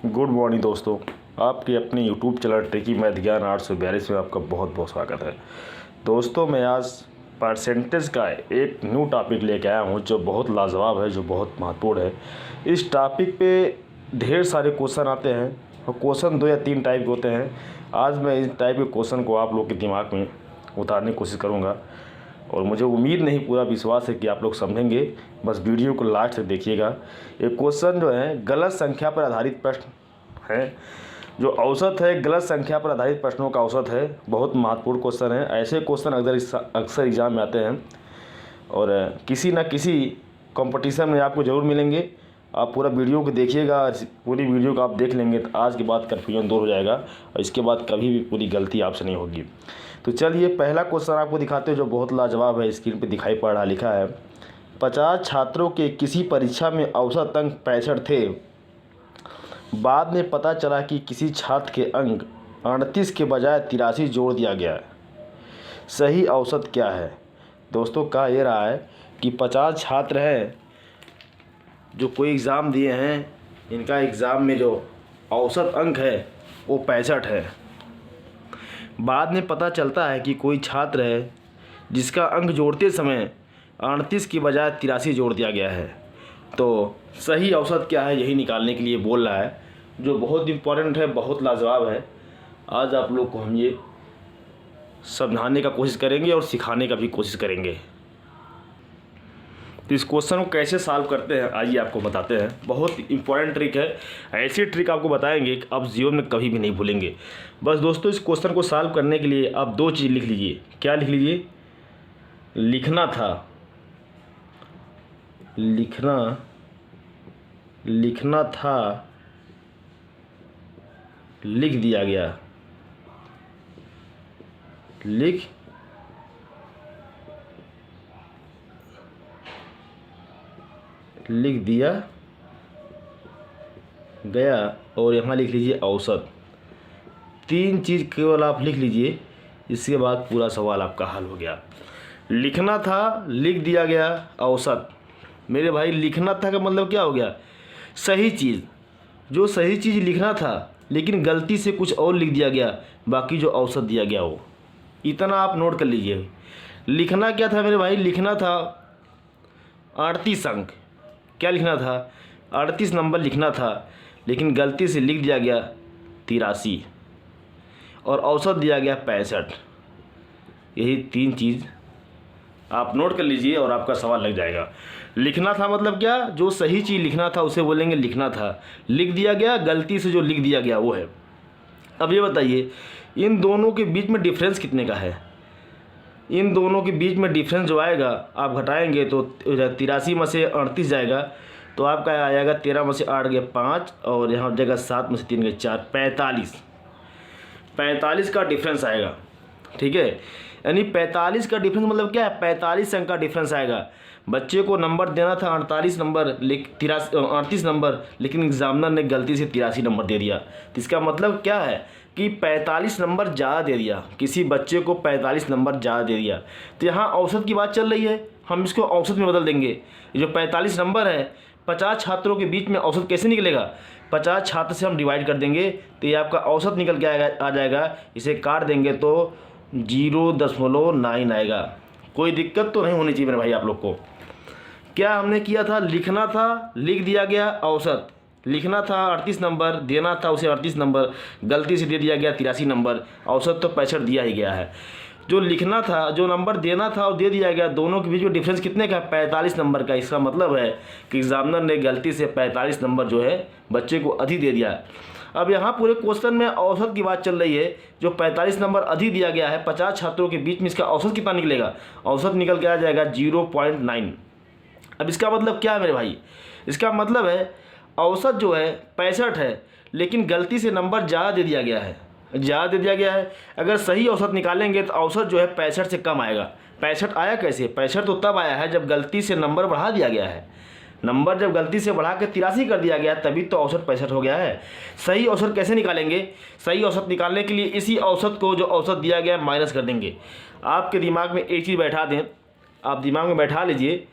Good morning दोस्तों, आपके अपने यूट्यूब चैनल ट्रिकी मैथ ज्ञान 842 में आपका बहुत बहुत स्वागत है। दोस्तों, मैं आज परसेंटेज का एक न्यू टॉपिक लेके आया हूँ जो बहुत लाजवाब है, जो बहुत महत्वपूर्ण है। इस टॉपिक पे ढेर सारे क्वेश्चन आते हैं और क्वेश्चन 2 या 3 टाइप के होते हैं। आज मैं इस टाइप के क्वेश्चन को आप लोग के दिमाग में उतारने की कोशिश करूँगा और मुझे उम्मीद नहीं, पूरा विश्वास है कि आप लोग समझेंगे। बस वीडियो को लास्ट तक देखिएगा। ये क्वेश्चन जो है गलत संख्या पर आधारित प्रश्न है। जो औसत है, गलत संख्या पर आधारित प्रश्नों का औसत है। बहुत महत्वपूर्ण क्वेश्चन है। ऐसे क्वेश्चन अक्सर एग्जाम में आते हैं और किसी न किसी कंपटीशन में आपको ज़रूर मिलेंगे। आप पूरा वीडियो को देखिएगा। पूरी वीडियो को आप देख लेंगे तो आज के बाद कन्फ्यूजन दूर हो जाएगा और इसके बाद कभी भी पूरी गलती आपसे नहीं होगी। तो चलिए, पहला क्वेश्चन आपको दिखाते हैं जो बहुत लाजवाब है। स्क्रीन पे दिखाई पड़ रहा, लिखा है 50 छात्रों के किसी परीक्षा में औसत अंक 65 थे। बाद में पता चला कि किसी छात्र के अंक 38 के बजाय 83 जोड़ दिया गया है। सही औसत क्या है? दोस्तों, कहा ये रहा है कि 50 छात्र हैं जो कोई एग्ज़ाम दिए हैं। इनका एग्ज़ाम में जो औसत अंक है वो 65 है। बाद में पता चलता है कि कोई छात्र है जिसका अंक जोड़ते समय 38 की बजाय 83 जोड़ दिया गया है। तो सही औसत क्या है, यही निकालने के लिए बोल रहा है, जो बहुत इम्पोर्टेंट है, बहुत लाजवाब है। आज आप लोग को हम ये समझाने का कोशिश करेंगे और सिखाने का भी कोशिश करेंगे। तो इस क्वेश्चन को कैसे सॉल्व करते हैं आइए आपको बताते हैं। बहुत इंपॉर्टेंट ट्रिक है। ऐसी ट्रिक आपको बताएंगे कि आप जीवन में कभी भी नहीं भूलेंगे। बस दोस्तों, इस क्वेश्चन को सॉल्व करने के लिए आप 2 चीज़ लिख लीजिए। क्या लिख लीजिए? लिखना था, लिखना था, लिख दिया गया, लिख दिया गया और यहाँ लिख लीजिए औसत। 3 चीज़ केवल आप लिख लीजिए, इसके बाद पूरा सवाल आपका हल हो गया। लिखना था, लिख दिया गया, औसत। मेरे भाई, लिखना था का मतलब क्या हो गया? सही चीज़। जो सही चीज़ लिखना था लेकिन गलती से कुछ और लिख दिया गया, बाकी जो औसत दिया गया वो। इतना आप नोट कर लीजिए। लिखना क्या था मेरे भाई? लिखना था 38 अंक। क्या लिखना था? 38 नंबर लिखना था, लेकिन गलती से लिख दिया गया 83 और औसत दिया गया 65। यही 3 चीज़ आप नोट कर लीजिए और आपका सवाल लग जाएगा। लिखना था मतलब क्या? जो सही चीज़ लिखना था उसे बोलेंगे लिखना था। लिख दिया गया, गलती से जो लिख दिया गया वो है। अब ये बताइए, इन दोनों के बीच में डिफरेंस कितने का है? इन दोनों के बीच में डिफरेंस जो आएगा आप घटाएंगे तो 83 में से 38 जाएगा तो आपका आ जाएगा 13 में से 8 गया 5 और यहाँ जगह 7 में से 3 गया 4, 45 का डिफरेंस आएगा। ठीक है, यानी 45 का डिफरेंस मतलब क्या है? 45 अंक का डिफरेंस आएगा। बच्चे को नंबर देना था 38 नंबर, 38 नंबर, लेकिन एग्जामिनर ने गलती से 83 नंबर दे दिया। तो इसका मतलब क्या है कि 45 नंबर ज़्यादा दे दिया। किसी बच्चे को 45 नंबर ज़्यादा दे दिया। तो यहाँ औसत की बात चल रही है, हम इसको औसत में बदल देंगे। जो 45 नंबर है, 50 छात्रों के बीच में औसत कैसे निकलेगा? 50 छात्र से हम डिवाइड कर देंगे तो ये आपका औसत निकल के आ जाएगा। इसे काट देंगे तो 0.9 आएगा। कोई दिक्कत तो नहीं होनी चाहिए मेरे भाई आप लोग को। क्या हमने किया था? लिखना था, लिख दिया गया, औसत। लिखना था 38 नंबर, देना था उसे 38 नंबर, गलती से दे दिया गया 83 नंबर, औसत तो 65 दिया ही गया है। जो लिखना था, जो नंबर देना था और दे दिया गया, दोनों के बीच में डिफरेंस कितने का? 45 नंबर का। इसका मतलब है कि एग्जामिनर ने गलती से 45 नंबर जो है बच्चे को अधिक दे दिया। अब यहाँ पूरे क्वेश्चन में औसत की बात चल रही है। जो 45 नंबर अधिक दिया गया है 50 छात्रों के बीच में, इसका औसत कितना निकलेगा? औसत निकल के आ जाएगा 0.9। अब इसका मतलब क्या है मेरे भाई? इसका मतलब है औसत जो है 65 है, लेकिन गलती से नंबर ज़्यादा दे दिया गया है। अगर सही औसत निकालेंगे तो औसत जो है 65 से कम आएगा। 65 आया कैसे? 65 तो तब आया है जब गलती से नंबर बढ़ा दिया गया है। नंबर जब गलती से बढ़ा के 83 कर दिया गया, तभी तो औसत 65 हो गया है। सही औसत कैसे निकालेंगे? सही औसत निकालने के लिए इसी औसत को, जो औसत दिया गया है, माइनस कर देंगे। आपके दिमाग में एक चीज़ बैठा दें, आप दिमाग में बैठा लीजिए,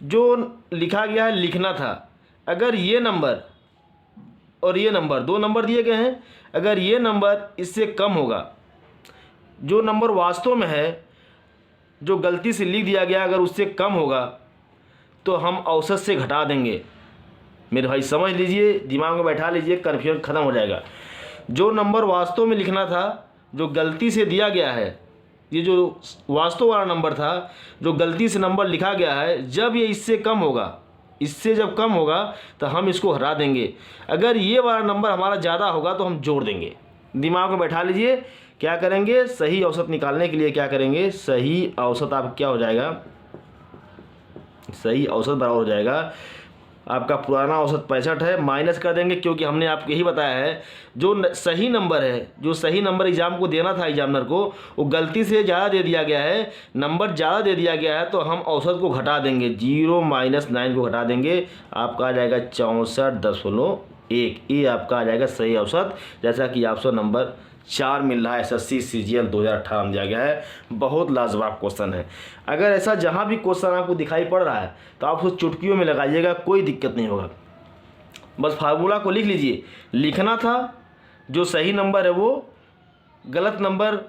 जो लिखा गया है लिखना था, अगर ये नंबर और ये नंबर, दो नंबर दिए गए हैं। अगर ये नंबर इससे कम होगा, जो नंबर वास्तव में है, जो गलती से लिख दिया गया, अगर उससे कम होगा तो हम औसत से घटा देंगे। मेरे भाई समझ लीजिए, दिमाग में बैठा लीजिए, कन्फ्यूजन ख़त्म हो जाएगा। जो नंबर वास्तव में लिखना था, जो गलती से दिया गया है, ये जो वास्तव वाला नंबर था, जो गलती से नंबर लिखा गया है, जब ये इससे कम होगा, इससे जब कम होगा तो हम इसको हटा देंगे। अगर ये वाला नंबर हमारा ज़्यादा होगा तो हम जोड़ देंगे। दिमाग में बैठा लीजिए, क्या करेंगे, सही औसत निकालने के लिए क्या करेंगे, सही औसत आप क्या हो जाएगा, सही औसत बराबर हो जाएगा, आपका पुराना औसत 65 है, माइनस कर देंगे, क्योंकि हमने आपको यही बताया है जो सही नंबर है, जो सही नंबर एग्ज़ाम को देना था एग्जामिनर को, वो गलती से ज़्यादा दे दिया गया है, नंबर ज़्यादा दे दिया गया है, तो हम औसत को घटा देंगे, 0 - 9 को घटा देंगे, आपका आ जाएगा 64.1। ये आपका आ जाएगा सही औसत, जैसा कि आपको नंबर 4 मिल रहा है SSC CGL 2018 में दिया गया है। बहुत लाजवाब क्वेश्चन है। अगर ऐसा जहाँ भी क्वेश्चन आपको दिखाई पड़ रहा है तो आप उस चुटकियों में लगाइएगा, कोई दिक्कत नहीं होगा। बस फार्मूला को लिख लीजिए, लिखना था जो सही नंबर है वो, गलत नंबर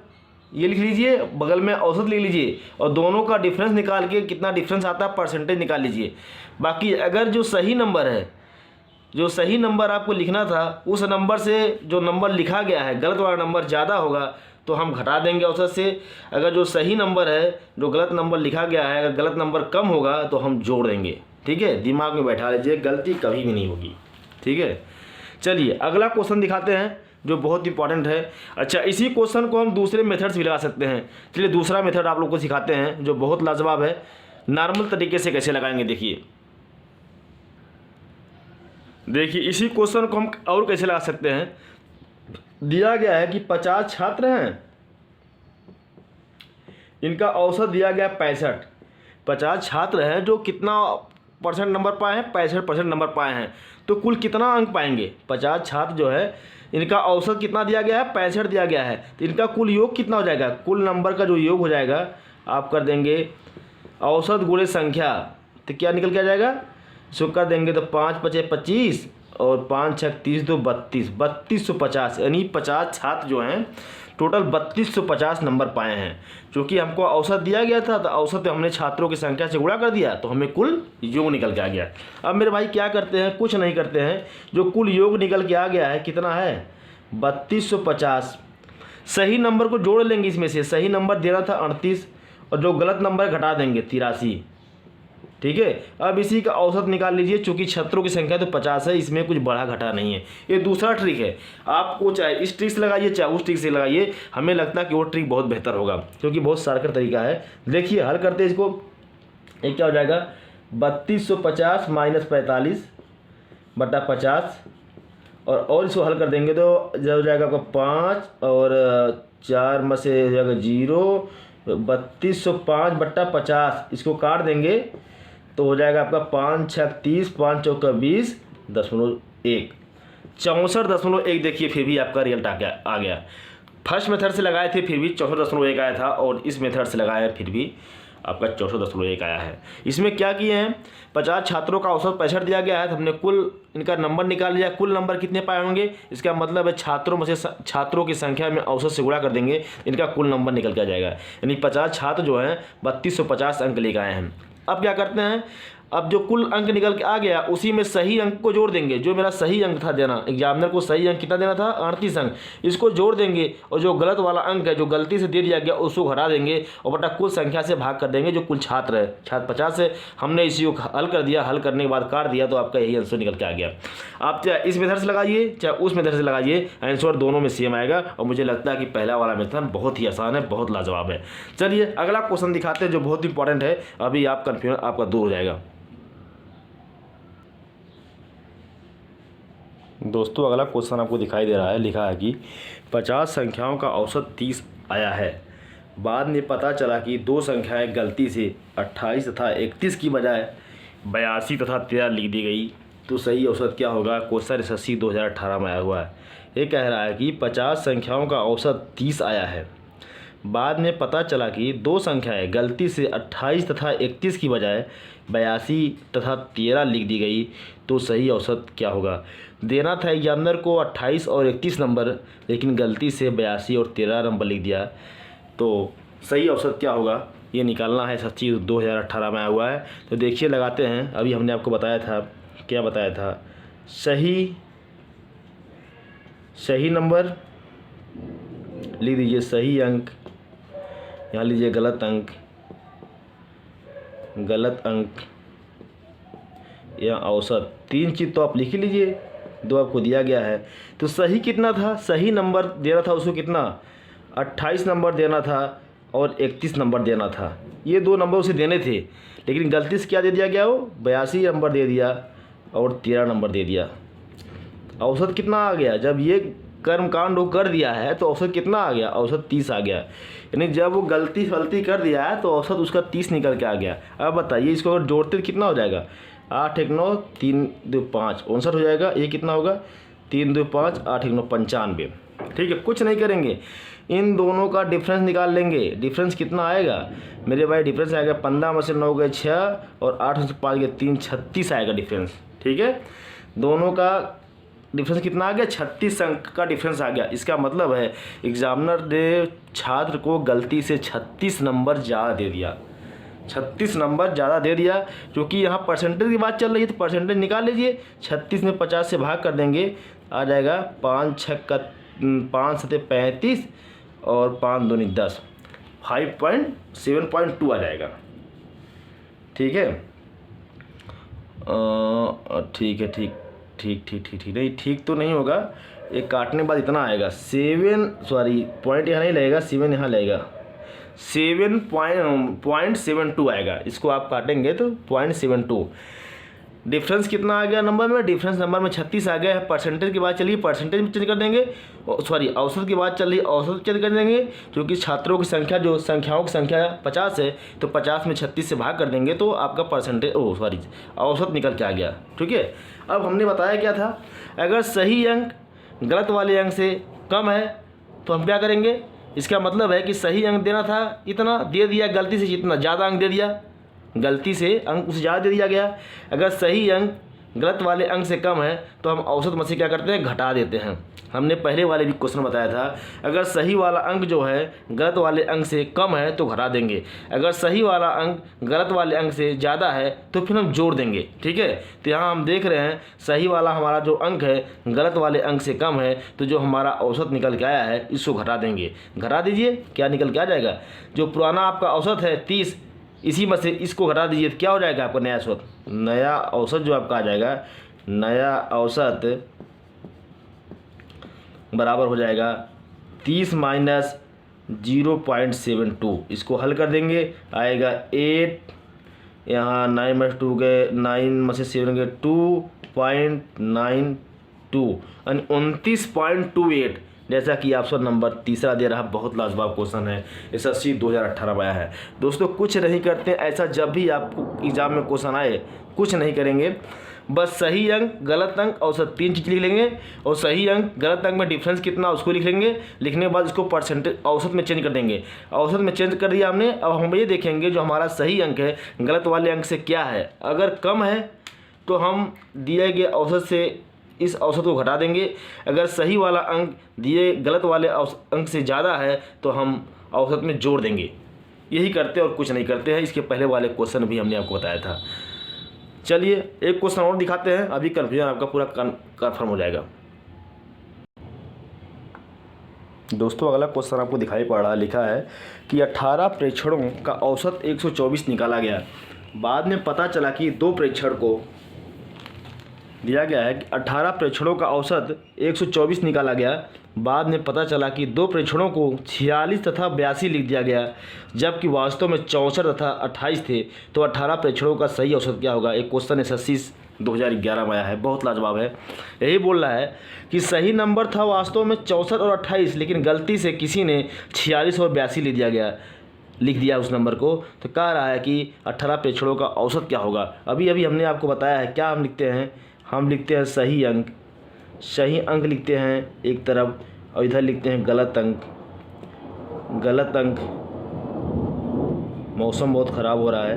ये लिख लीजिए, बगल में औसत लिख लीजिए, और दोनों का डिफरेंस निकाल के कितना डिफरेंस आता है परसेंटेज निकाल लीजिए। बाकी अगर जो सही नंबर है, जो सही नंबर आपको लिखना था, उस नंबर से जो नंबर लिखा गया है, गलत वाला नंबर ज़्यादा होगा तो हम घटा देंगे औसत से। अगर जो सही नंबर है, जो गलत नंबर लिखा गया है, अगर गलत नंबर कम होगा तो हम जोड़ देंगे। ठीक है, दिमाग में बैठा लीजिए, गलती कभी भी नहीं होगी। ठीक है, चलिए अगला क्वेश्चन दिखाते हैं जो बहुत इंपॉर्टेंट है। अच्छा, इसी क्वेश्चन को हम दूसरे मेथड से भी लगा सकते हैं। चलिए दूसरा मेथड आप लोग को सिखाते हैं जो बहुत लाजवाब है। नॉर्मल तरीके से कैसे लगाएंगे, देखिए इसी क्वेश्चन को हम और कैसे लगा सकते हैं। दिया गया है कि 50 छात्र हैं, इनका औसत दिया गया 65। 50 छात्र हैं जो कितना % नंबर पाए हैं, 65% नंबर पाए हैं, तो कुल कितना अंक पाएंगे। 50 छात्र जो है, इनका औसत कितना दिया गया है, 65 दिया गया है, तो इनका कुल योग कितना हो जाएगा। कुल नंबर का जो योग हो जाएगा, आप कर देंगे औसत गुणे संख्या, तो क्या निकल के आ जाएगा, इसको कर देंगे तो 5 × 5 = 25 और 5 × 6 = 30, तो 3250, यानी 50 छात्र जो हैं टोटल 3250 नंबर पाए हैं। क्योंकि हमको औसत दिया गया था, तो औसत हमने छात्रों की संख्या से गुणा कर दिया, तो हमें कुल योग निकल के आ गया। अब मेरे भाई क्या करते हैं, कुछ नहीं करते हैं, जो कुल योग निकल के आ गया है कितना है 3250, सही नंबर को जोड़ लेंगे इसमें से। सही नंबर देना था 38 और जो गलत नंबर घटा देंगे 83। ठीक है, अब इसी का औसत निकाल लीजिए। चूंकि छात्रों की संख्या तो 50 है, इसमें कुछ बढ़ा घटा नहीं है। ये दूसरा ट्रिक है, आपको चाहे इस ट्रिक से लगाइए चाहे उस ट्रिक से लगाइए, हमें लगता है कि वो ट्रिक बहुत बेहतर होगा, क्योंकि बहुत शार्कर तरीका है। देखिए हल करते हैं इसको, एक क्या हो जाएगा 3250 - 45 बटा 50, और इसको हल कर देंगे तो जो हो जाएगा आपका 5 और 4 में से हो जाएगा 0, 3205 बटा 50, इसको काट देंगे तो हो जाएगा आपका 5 × 6 = 30, 5 × 4 = 20.1, 64.1। देखिए फिर भी आपका रिजल्ट आ गया। फर्स्ट मेथड से लगाए थे फिर भी 64.1 आया था, और इस मेथड से लगाया फिर भी आपका 64.1 आया है। इसमें क्या किए हैं, 50 छात्रों का औसत 65 दिया गया है, तो हमने कुल इनका नंबर निकाल लिया। कुल नंबर कितने पाए होंगे, इसका मतलब है छात्रों में से छात्रों की संख्या में औसत से गुणा कर देंगे, इनका कुल नंबर निकल के आ जाएगा। यानी 50 छात्र जो हैं 3250 अंक लेकर आए हैं। अब क्या करते हैं, अब जो कुल अंक निकल के आ गया उसी में सही अंक को जोड़ देंगे। जो मेरा सही अंक था देना, एग्जामिनर को सही अंक कितना देना था 38 अंक, इसको जोड़ देंगे, और जो गलत वाला अंक है जो गलती से दे दिया गया उसको घटा देंगे, और बटा कुल संख्या से भाग कर देंगे। जो कुल छात्र है, छात्र 50 है, हमने इसी को हल कर दिया, हल करने के बाद काट दिया, तो आपका यही आंसर निकल के आ गया। आप चाहे इस मेथड से लगाइए चाहे उस मेथड से लगाइए, आंसर दोनों में सेम आएगा। और मुझे लगता है कि पहला वाला मेथड बहुत ही आसान है, बहुत लाजवाब है। चलिए अगला क्वेश्चन दिखाते हैं जो बहुत इंपॉर्टेंट है, अभी आप कन्फ्यूजन आपका दूर हो जाएगा। दोस्तों अगला क्वेश्चन आपको दिखाई दे रहा है, लिखा है कि 50 संख्याओं का औसत 30 आया है। बाद में पता चला कि दो संख्याएं गलती से 28 तथा 31 की बजाय 82 तथा 13 लिख दी गई, तो सही औसत क्या होगा। क्वेश्चन SSC 2018 में आया हुआ है। ये कह रहा है कि 50 संख्याओं का औसत 30 आया है। बाद में पता चला कि दो संख्याएं गलती से 28 तथा 31 की बजाय 82 तथा 13 लिख दी गई तो सही औसत क्या होगा। देना था एग्जामिनर को 28 और 31 नंबर, लेकिन गलती से 82 और 13 नंबर लिख दिया, तो सही औसत क्या होगा ये निकालना है। सच्ची 2018 में आया हुआ है। तो देखिए लगाते हैं। अभी हमने आपको बताया था, क्या बताया था, सही नंबर लिख दीजिए, सही अंक, यहाँ लीजिए गलत अंक या औसत। 3 चीज़ तो आप लिख ही लीजिए, 2 आपको दिया गया है। तो सही कितना था, सही नंबर देना था उसको कितना, 28 नंबर देना था और 31 नंबर देना था। ये 2 नंबर उसे देने थे, लेकिन गलती से क्या दे दिया गया, वो 82 नंबर दे दिया और 13 नंबर दे दिया। औसत कितना आ गया, जब ये कर्मकांड वो कर दिया है तो औसत कितना आ गया, औसत 30 आ गया। यानी जब वो गलती कर दिया है तो औसत उसका 30 निकल के आ गया। अब बताइए इसको अगर जोड़ते तो कितना हो जाएगा, 8 1 9 3 2 5 59 हो जाएगा। ये कितना होगा, 3 2 5 8 1 9 95। ठीक है, कुछ नहीं करेंगे, इन दोनों का डिफरेंस निकाल लेंगे। डिफरेंस कितना आएगा मेरे भाई, डिफरेंस आएगा 15 में से 9 गए 6 और 8 में से 5 गए 3, 36 आएगा डिफरेंस। ठीक है, दोनों का डिफरेंस कितना आ गया, 36 अंक का डिफरेंस आ गया। इसका मतलब है एग्जामिनर ने छात्र को गलती से 36 नंबर ज़्यादा दे दिया, 36 नंबर ज़्यादा दे दिया। क्योंकि यहाँ परसेंटेज की बात चल रही है तो परसेंटेज निकाल लीजिए। 36 में 50 से भाग कर देंगे, आ जाएगा 5 7 35 और 5 2 10, 7.2 आ जाएगा। ठीक है, ठीक नहीं, ठीक तो नहीं होगा, एक काटने के बाद इतना आएगा, पॉइंट यहाँ नहीं लगेगा, 7 यहाँ लगेगा, 7.72 आएगा। इसको आप काटेंगे तो 0.72। डिफरेंस कितना आ गया नंबर में, डिफरेंस नंबर में 36 आ गया है। परसेंटेज की बात चलिए, परसेंटेज में चेंज कर देंगे। औसत की बात चल रही है, औसत चेंज कर देंगे। क्योंकि छात्रों की संख्या, जो संख्याओं की संख्या 50 है, तो 50 में 36 से भाग कर देंगे तो आपका औसत निकल के आ गया। ठीक है, अब हमने बताया क्या था, अगर सही अंक गलत वाले अंक से कम है तो हम क्या करेंगे। इसका मतलब है कि सही अंक देना था, इतना दे दिया, गलती से इतना ज़्यादा अंक दे दिया, गलती से अंक उसे ज़्यादा दे दिया गया। अगर सही अंक गलत वाले अंक से कम है तो हम औसत में से क्या करते हैं, घटा देते हैं। हमने पहले वाले भी क्वेश्चन बताया था, अगर सही वाला अंक जो है गलत वाले अंक से कम है तो घटा देंगे, अगर सही वाला अंक गलत वाले अंक से ज़्यादा है तो फिर हम जोड़ देंगे। ठीक है, तो यहाँ हम देख रहे हैं सही वाला हमारा जो अंक है गलत वाले अंक से कम है, तो जो हमारा औसत निकल के आया है इसको घटा देंगे। घटा दीजिए, क्या निकल के आ जाएगा, जो पुराना आपका औसत है 30, इसी में से इसको घटा दीजिए तो क्या हो जाएगा आपका नया औसत। नया औसत जो आपका आ जाएगा, नया औसत बराबर हो जाएगा 30 माइनस 0.72। इसको हल कर देंगे, आएगा 8, यहाँ 9 में 2 गए, 9 में से 7 गए 2.92 यानी 29.28। जैसा कि ऑप्शन नंबर तीसरा दे रहा, बहुत लाजवाब क्वेश्चन है, SSC 2018 में आया है। दोस्तों कुछ नहीं करते ऐसा, जब भी आपको एग्जाम में क्वेश्चन आए कुछ नहीं करेंगे, बस सही अंक गलत अंक औसत 3 चीज़ लिख लेंगे, और सही अंक गलत अंक में डिफरेंस कितना उसको लिख लेंगे। लिखने के बाद इसको परसेंटेज औसत में चेंज कर देंगे। औसत में चेंज कर दिया हमने। अब हम ये देखेंगे जो हमारा सही अंक है गलत वाले अंक से क्या है, अगर कम है तो हम दिए गए औसत से इस औसत को घटा देंगे, अगर सही वाला अंक दिए गलत वाले अंक से ज़्यादा है तो हम औसत में जोड़ देंगे। यही करते और कुछ नहीं करते हैं। इसके पहले वाले क्वेश्चन भी हमने आपको बताया था। चलिए एक क्वेश्चन और दिखाते हैं, अभी कन्फ्यूजन आपका पूरा कन्फर्म हो जाएगा। दोस्तों अगला क्वेश्चन आपको दिखाई पड़ रहा, लिखा है कि 18 प्रेक्षणों का औसत 124 निकाला गया। बाद में पता चला कि 2 प्रेक्षण को दिया गया है कि 18 प्रेक्षणों का औसत 124 निकाला गया। बाद में पता चला कि 2 प्रेक्षणों को 46 तथा 82 लिख दिया गया, जबकि वास्तव में 64 तथा 28 थे। तो 18 प्रेक्षणों का सही औसत क्या होगा। एक क्वेश्चन SSC 2011 में आया है, बहुत लाजवाब है। यही बोल रहा है कि सही नंबर था वास्तव में 64 और 28, लेकिन गलती से किसी ने 46 और 82 लिख दिया उस नंबर को। तो कह रहा है कि 18 प्रेक्षणों का औसत क्या होगा। अभी हमने आपको बताया है, क्या हम लिखते हैं, हम लिखते हैं सही अंक लिखते हैं एक तरफ, और इधर लिखते हैं गलत अंक। मौसम बहुत ख़राब हो रहा है,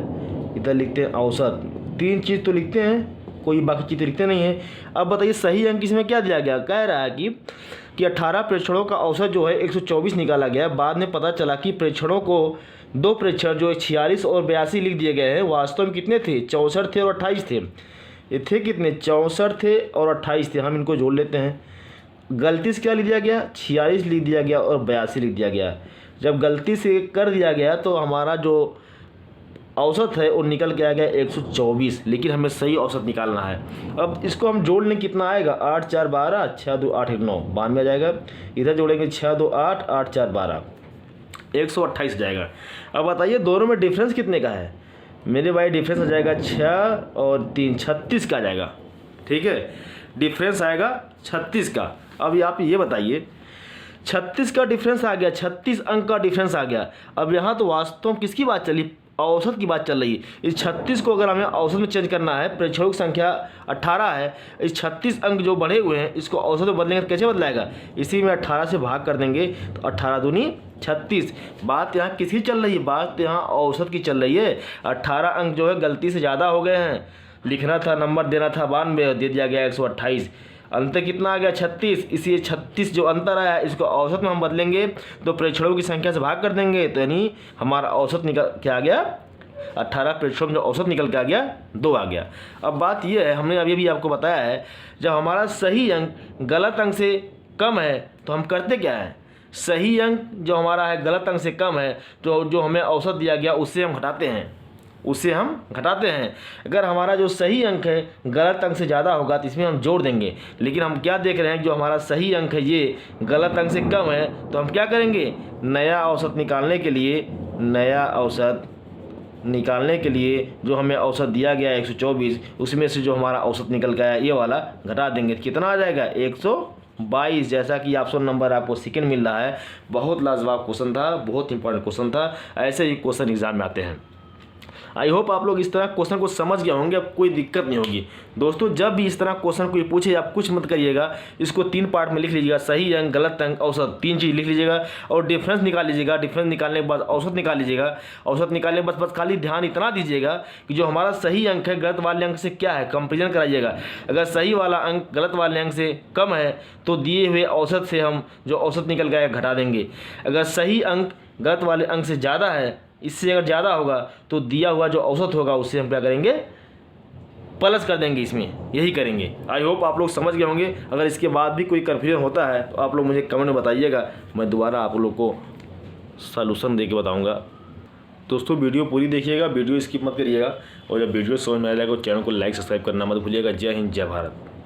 इधर लिखते हैं औसत। 3 चीज़ तो लिखते हैं, कोई बाकी चीज़ तो लिखते नहीं है। अब बताइए सही अंक इसमें क्या दिया गया। कह रहा है कि 18 प्रेक्षणों का औसत जो है 124 निकाला गया। बाद में पता चला कि प्रेक्षणों को 2 प्रेक्षण जो 46 और 82 लिख दिए गए हैं, वास्तव में कितने थे, 64 थे और 28 थे। ये थे कितने, 64 थे और 28 थे। हम इनको जोड़ लेते हैं। गलती से क्या लिख दिया गया, 46 लिख दिया गया और 82 लिख दिया गया। जब गलती से कर दिया गया तो हमारा जो औसत है वो निकल के आ गया 124, लेकिन हमें सही औसत निकालना है। अब इसको हम जोड़ लें, कितना आएगा, 8 4 12, 6 2 8 1 9, 92 आ जाएगा। इधर जोड़ेंगे 6 2 8, 8 4 12, 128 जाएगा। अब बताइए दोनों में डिफरेंस कितने का है। मेरे भाई डिफरेंस आ जाएगा 6 और 3, 36 का आ जाएगा। ठीक है, डिफरेंस आएगा 36 का। अब आप ये बताइए 36 का डिफरेंस आ गया, 36 अंक का डिफरेंस आ गया। अब यहाँ तो वास्तव में किसकी बात चली, औसत की बात चल रही है। इस 36 को अगर हमें औसत में चेंज करना है, प्रेक्षणों की संख्या 18 है, इस 36 अंक जो बढ़े हुए हैं इसको औसत में बदलेंगे तो कैसे बदलाएगा, इसी में 18 से भाग कर देंगे तो 18 दूनी 36। बात यहाँ किसकी चल रही है, बात यहाँ औसत की चल रही है। 18 अंक जो है गलती से ज़्यादा हो गए हैं, लिखना था, नंबर देना था 92, दे दिया गया 128। अंतर कितना आ गया, 36। इसी 36 जो अंतर आया इसको औसत में हम बदलेंगे तो प्रेक्षणों की संख्या से भाग कर देंगे, तो यानी हमारा औसत निकल के आ गया 18 प्रेक्षणों में जो औसत निकल के आ गया 2 आ गया। अब बात यह है, हमने अभी भी आपको बताया है, जब हमारा सही अंक गलत अंक से कम है तो हम करते क्या हैं, सही अंक जो हमारा है गलत अंक से कम है तो जो हमें औसत दिया गया उससे हम घटाते हैं, उससे हम घटाते हैं। अगर हमारा जो सही अंक है गलत अंक से ज़्यादा होगा तो इसमें हम जोड़ देंगे। लेकिन हम क्या देख रहे हैं, जो हमारा सही अंक है ये गलत अंक से कम है तो हम क्या करेंगे, नया औसत निकालने के लिए, नया औसत निकालने के लिए जो हमें औसत दिया गया है 124, उसमें से जो हमारा औसत निकल गया है ये वाला घटा देंगे। कितना आ जाएगा, 122। जैसा कि ऑप्शन नंबर आपको सेकंड मिल रहा है। बहुत लाजवाब क्वेश्चन था, बहुत इंपॉर्टेंट क्वेश्चन था। ऐसे ही क्वेश्चन एग्जाम में आते हैं। आई होप आप लोग इस तरह क्वेश्चन को समझ गए होंगे, अब कोई दिक्कत नहीं होगी। दोस्तों जब भी इस तरह क्वेश्चन कोई पूछे आप कुछ मत करिएगा, इसको 3 पार्ट में लिख लीजिएगा, सही अंक, गलत अंक, औसत, 3 चीज़ लिख लीजिएगा और डिफरेंस निकाल लीजिएगा। डिफरेंस निकालने के बाद औसत निकाल लीजिएगा। औसत निकालने के बाद बस खाली ध्यान इतना दीजिएगा कि जो हमारा सही अंक है गलत वाले अंक से क्या है, कंपेरिजन कराइएगा। अगर सही वाला अंक गलत वाले अंक से कम है तो दिए हुए औसत से हम जो औसत निकल गया घटा देंगे। अगर सही अंक गलत वाले अंक से ज़्यादा है, इससे अगर ज़्यादा होगा तो दिया हुआ जो औसत होगा उससे हम क्या करेंगे, प्लस कर देंगे, इसमें यही करेंगे। आई होप आप लोग समझ गए होंगे। अगर इसके बाद भी कोई कन्फ्यूजन होता है तो आप लोग मुझे कमेंट में बताइएगा, मैं दोबारा आप लोग को सलूशन दे के बताऊँगा। दोस्तों वीडियो पूरी देखिएगा, वीडियो स्किप मत करिएगा और जब वीडियो समझ में आ जाएगा तो चैनल को लाइक सब्सक्राइब करना मत भूलिएगा। जय हिंद, जय भारत।